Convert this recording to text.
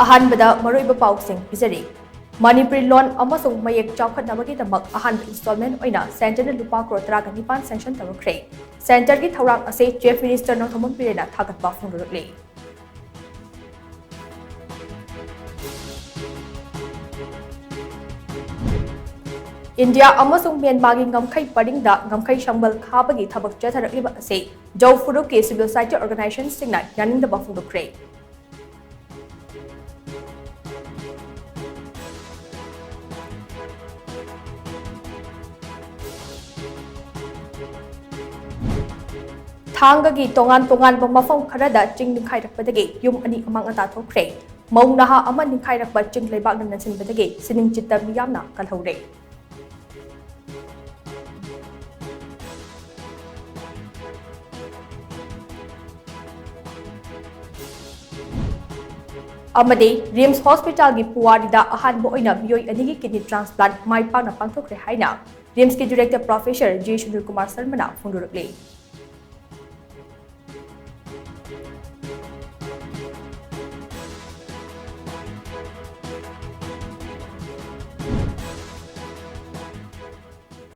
अहानबदा मरुइबा पाउसिंग पिजरी Manipuri loan amasung mayek chawkhatnabagi damak ahanba installment oina center na lupa crore 19 sanction tawakre center gi thawrang ase chief minister no thomon pirena thagatba phongdorle India amasung Myanmar gi ngamkhai paringda ngamkhai shangbal khabagi thabak chatharakliba ase jawfuru ke civil society organization singna yaningda phongdokre Thangagi tongan mafam kharada ching ningkhairakpadagi yum ani amang ata thokre mau naha ama ningkhairakpa ching leibak nan sinbadagi sining chitta miyamna kalhore Amade Rims Hospital gi Puwarida ahanbo oina miyoi anigi kidney transplant mai pangna pangthokre haina Rims ki director professor J Sunil Kumar Sarmana phongdorle